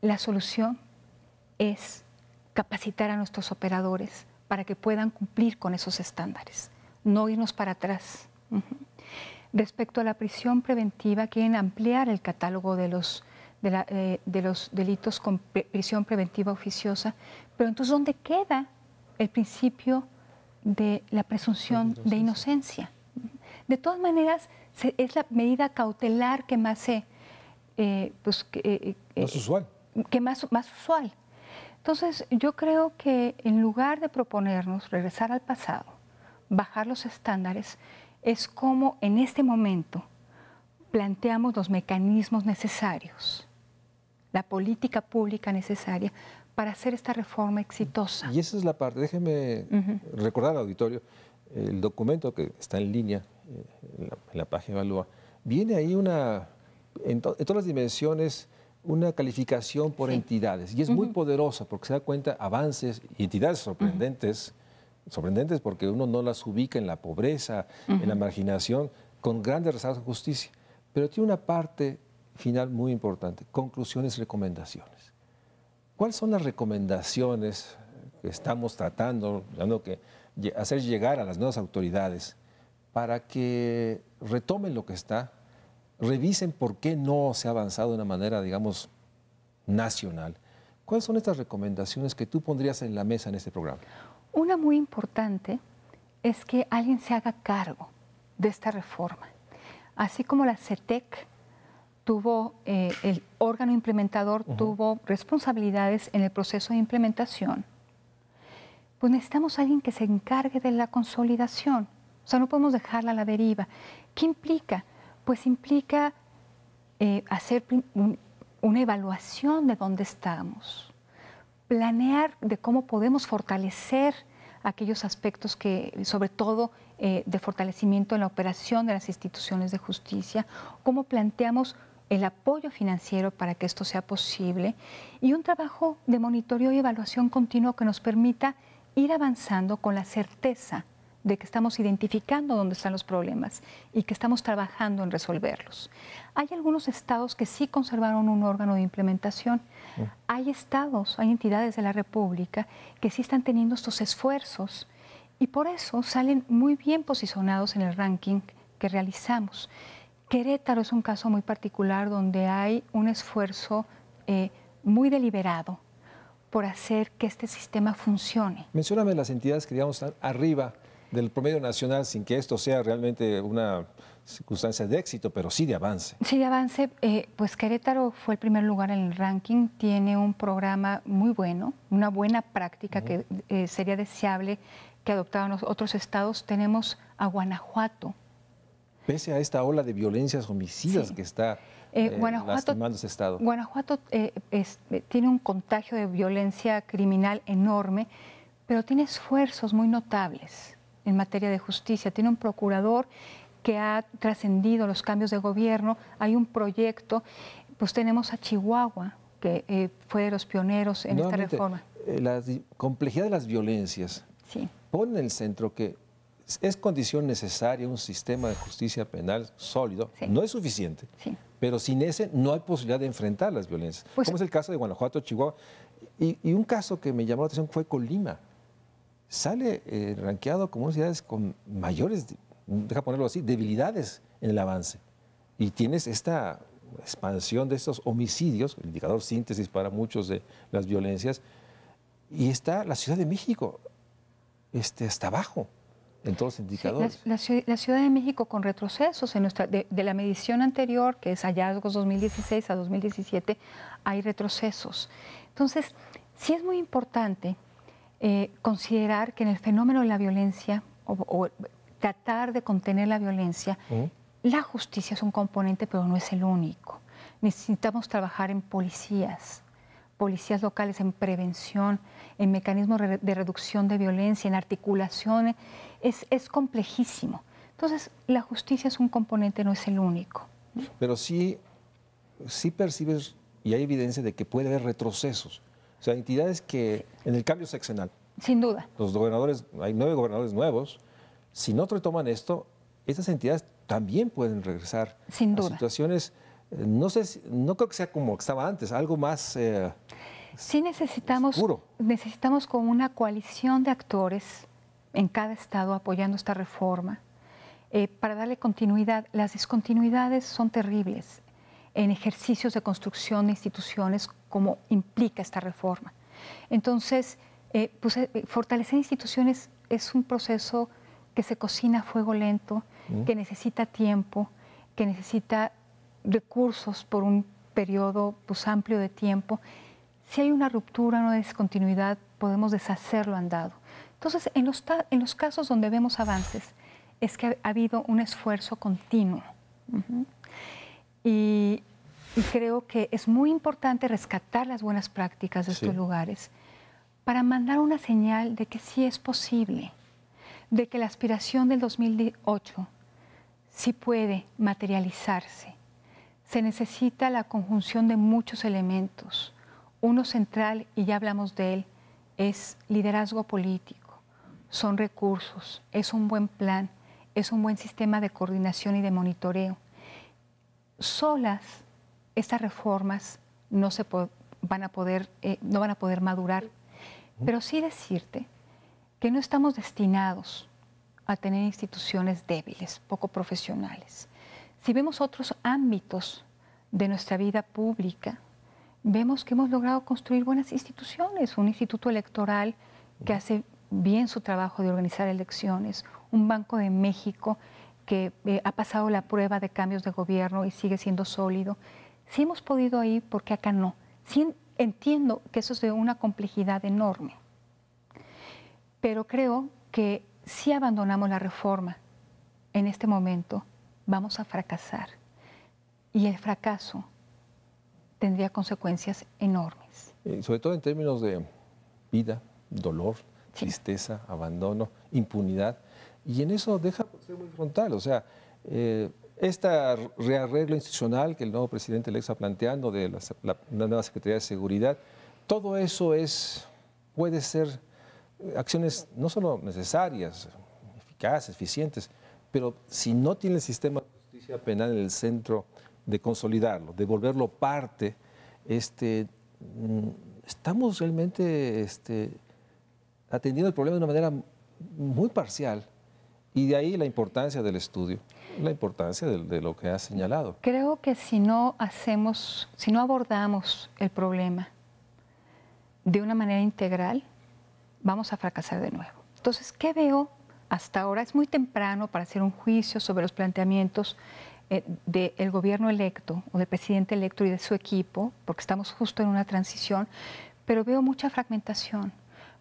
La solución es capacitar a nuestros operadores para que puedan cumplir con esos estándares, no irnos para atrás. Respecto a la prisión preventiva, quieren ampliar el catálogo de los delitos con prisión preventiva oficiosa, pero entonces, ¿dónde queda el principio de la presunción de inocencia? De todas maneras, es la medida cautelar que más más usual. Más usual. Entonces, yo creo que en lugar de proponernos regresar al pasado, bajar los estándares, es como en este momento planteamos los mecanismos necesarios, la política pública necesaria para hacer esta reforma exitosa. Y esa es la parte, déjeme recordar al auditorio, el documento que está en línea en la página de Evalúa, viene ahí en todas las dimensiones, una calificación por entidades, y es muy poderosa porque se da cuenta avances y entidades sorprendentes, sorprendentes porque uno no las ubica en la pobreza, en la marginación, con grandes rezagos de justicia. Pero tiene una parte final muy importante, conclusiones y recomendaciones. ¿Cuáles son las recomendaciones que estamos tratando que hacer llegar a las nuevas autoridades para que retomen lo que está, revisen por qué no se ha avanzado de una manera, digamos, nacional, ¿Cuáles son estas recomendaciones que tú pondrías en la mesa en este programa? Una muy importante es que alguien se haga cargo de esta reforma. Así como la CETEC tuvo, el órgano implementador tuvo responsabilidades en el proceso de implementación, pues necesitamos a alguien que se encargue de la consolidación. O sea, no podemos dejarla a la deriva. ¿Qué implica? Pues implica hacer una evaluación de dónde estamos, planear de cómo podemos fortalecer aquellos aspectos que, sobre todo, de fortalecimiento en la operación de las instituciones de justicia, cómo planteamos el apoyo financiero para que esto sea posible y un trabajo de monitoreo y evaluación continuo que nos permita ir avanzando con la certeza de que estamos identificando dónde están los problemas y que estamos trabajando en resolverlos. Hay algunos estados que sí conservaron un órgano de implementación. Hay estados, hay entidades de la República que sí están teniendo estos esfuerzos y por eso salen muy bien posicionados en el ranking que realizamos. Querétaro es un caso muy particular donde hay un esfuerzo muy deliberado por hacer que este sistema funcione. Mencióname las entidades que, digamos, están arriba del promedio nacional sin que esto sea realmente una circunstancia de éxito, pero sí de avance. Sí, de avance. Pues Querétaro fue el primer lugar en el ranking, tiene un programa muy bueno, una buena práctica que sería deseable que adoptaran los otros estados. Tenemos a Guanajuato. Pese a esta ola de violencias homicidas que está lastimando ese estado. Guanajuato tiene un contagio de violencia criminal enorme, pero tiene esfuerzos muy notables en materia de justicia. Tiene un procurador que ha trascendido los cambios de gobierno. Hay un proyecto, pues tenemos a Chihuahua, que fue de los pioneros en esta reforma. La complejidad de las violencias pone en el centro que es condición necesaria un sistema de justicia penal sólido. No es suficiente, pero sin ese no hay posibilidad de enfrentar las violencias. Pues, como es el caso de Guanajuato, Chihuahua. Y un caso que me llamó la atención fue Colima. Sale rankeado como una ciudad con mayores, deja ponerlo así, debilidades en el avance. Y tienes esta expansión de estos homicidios, el indicador síntesis para muchos de las violencias, y está la Ciudad de México hasta abajo en todos los indicadores. Sí, la Ciudad de México con retrocesos de la medición anterior, que es hallazgos 2016 a 2017, hay retrocesos. Entonces, sí es muy importante considerar que en el fenómeno de la violencia o tratar de contener la violencia, la justicia es un componente, pero no es el único. Necesitamos trabajar en policías locales, en prevención, en mecanismos de reducción de violencia, en articulación. Es complejísimo. Entonces, la justicia es un componente, no es el único. Pero sí percibes, y hay evidencia de que puede haber retrocesos. O sea, entidades que, en el cambio sexenal. Sin duda. Los gobernadores, hay 9 gobernadores nuevos. Si no retoman esto, estas entidades también pueden regresar Sin duda. a situaciones, no creo que sea como estaba antes, algo más sí necesitamos como una coalición de actores en cada estado apoyando esta reforma para darle continuidad. Las discontinuidades son terribles en ejercicios de construcción de instituciones como implica esta reforma. Entonces, fortalecer instituciones es un proceso que se cocina a fuego lento, que necesita tiempo, que necesita recursos por un periodo amplio de tiempo. Si hay una ruptura, una discontinuidad, podemos deshacerlo andado. Entonces, en los casos donde vemos avances, es que ha habido un esfuerzo continuo. Y creo que es muy importante rescatar las buenas prácticas de estos lugares para mandar una señal de que sí es posible, de que la aspiración del 2008 sí puede materializarse. Se necesita la conjunción de muchos elementos. Uno central, y ya hablamos de él, es liderazgo político, son recursos, es un buen plan, es un buen sistema de coordinación y de monitoreo. Solas, estas reformas no van a poder madurar, pero sí decirte que no estamos destinados a tener instituciones débiles, poco profesionales. Si vemos otros ámbitos de nuestra vida pública, vemos que hemos logrado construir buenas instituciones, un instituto electoral que hace bien su trabajo de organizar elecciones, un Banco de México que ha pasado la prueba de cambios de gobierno y sigue siendo sólido. Sí hemos podido ir, porque acá no. Sí entiendo que eso es de una complejidad enorme, pero creo que si abandonamos la reforma en este momento, vamos a fracasar. Y el fracaso tendría consecuencias enormes. Sobre todo en términos de vida, dolor, tristeza, abandono, impunidad. Y en eso deja de ser muy frontal. O sea, este rearreglo institucional que el nuevo presidente le está planteando de la nueva Secretaría de Seguridad, todo eso puede ser acciones no solo necesarias, eficaces, eficientes, pero si no tiene el sistema de justicia penal en el centro de consolidarlo, de volverlo parte, estamos realmente atendiendo el problema de una manera muy parcial. Y de ahí la importancia del estudio, la importancia de lo que has señalado. Creo que si no abordamos el problema de una manera integral, vamos a fracasar de nuevo. Entonces, ¿qué veo hasta ahora? Es muy temprano para hacer un juicio sobre los planteamientos del gobierno electo o del presidente electo y de su equipo, porque estamos justo en una transición, pero veo mucha fragmentación.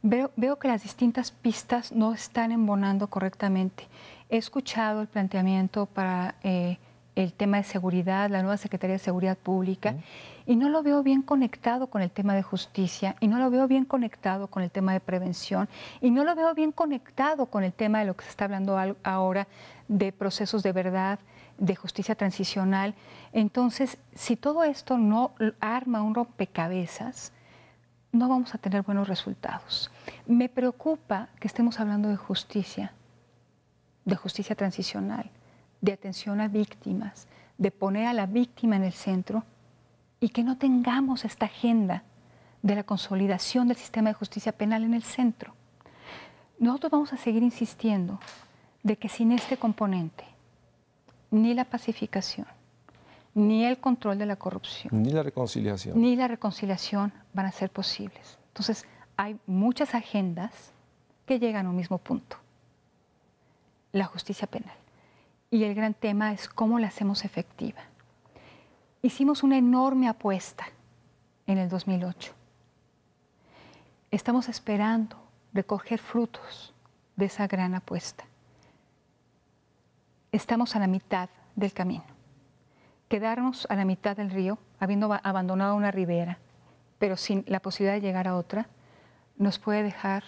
Veo que las distintas pistas no están embonando correctamente. He escuchado el planteamiento para el tema de seguridad, la nueva Secretaría de Seguridad Pública, y no lo veo bien conectado con el tema de justicia, y no lo veo bien conectado con el tema de prevención, y no lo veo bien conectado con el tema de lo que se está hablando ahora de procesos de verdad, de justicia transicional. Entonces, si todo esto no arma un rompecabezas, no vamos a tener buenos resultados. Me preocupa que estemos hablando de justicia transicional, de atención a víctimas, de poner a la víctima en el centro y que no tengamos esta agenda de la consolidación del sistema de justicia penal en el centro. Nosotros vamos a seguir insistiendo de que sin este componente, ni la pacificación, ni el control de la corrupción, ni la reconciliación van a ser posibles. Entonces, hay muchas agendas que llegan a un mismo punto, la justicia penal. Y el gran tema es cómo la hacemos efectiva. Hicimos una enorme apuesta en el 2008. Estamos esperando recoger frutos de esa gran apuesta. Estamos a la mitad del camino. Quedarnos a la mitad del río, habiendo abandonado una ribera, pero sin la posibilidad de llegar a otra, nos puede dejar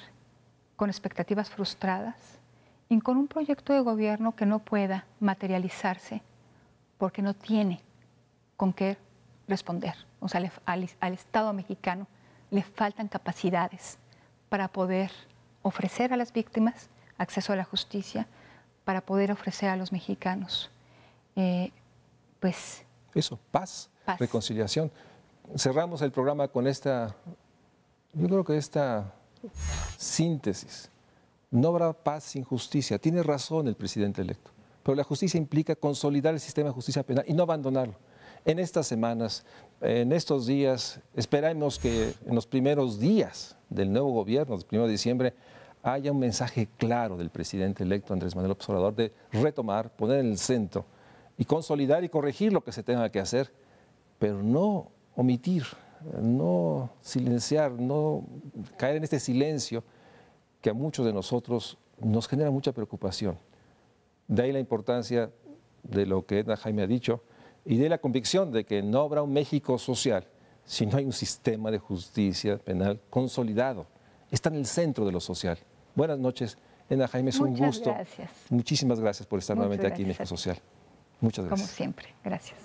con expectativas frustradas y con un proyecto de gobierno que no pueda materializarse porque no tiene con qué responder. O sea, al Estado mexicano le faltan capacidades para poder ofrecer a las víctimas acceso a la justicia, para poder ofrecer a los mexicanos paz, reconciliación. Cerramos el programa con esta síntesis. No habrá paz sin justicia. Tiene razón el presidente electo, pero la justicia implica consolidar el sistema de justicia penal y no abandonarlo. En estas semanas, en estos días, esperamos que en los primeros días del nuevo gobierno, del 1 de diciembre, haya un mensaje claro del presidente electo Andrés Manuel López Obrador de retomar, poner en el centro y consolidar y corregir lo que se tenga que hacer, pero no omitir, no silenciar, no caer en este silencio que a muchos de nosotros nos genera mucha preocupación. De ahí la importancia de lo que Edna Jaime ha dicho y de la convicción de que no habrá un México social si no hay un sistema de justicia penal consolidado. Está en el centro de lo social. Buenas noches, Edna Jaime, es un gusto. Gracias. Muchísimas gracias por estar nuevamente aquí en México Social. Muchas gracias. Como siempre, gracias.